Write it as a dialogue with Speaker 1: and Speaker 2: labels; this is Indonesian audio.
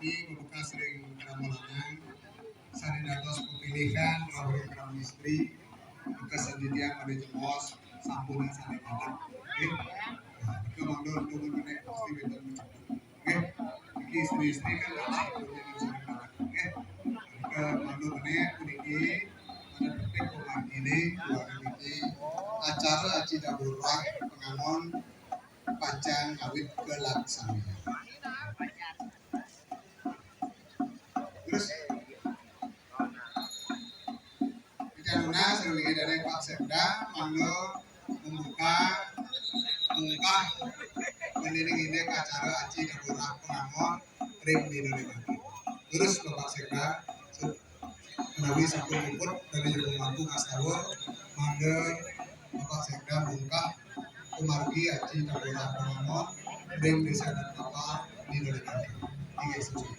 Speaker 1: ini membuka sering keramolangan sari dados pemilihan melalui keramu istri kesendirian pada jemos sampun sari dados itu mandor turun menek pasti kita mencapai iki istri-istri kan harus punya sari dados ke mandor menek puniki pada detik pemangkili keluarga ini acara aci daburah pengangon panjang awit kelaksana. Terus bicara sebagai dari Pak Sekda mangga membuka meniring ini acara aci daburah pengangon ring di Indonesia. Terus Bapak Sekda menawi sampun luput dari Jepang mampu ngastawa mangga Bapak Sekda membuka kumargi aci daburah pengangon ring desa dan kapal di Indonesia. Ini suci.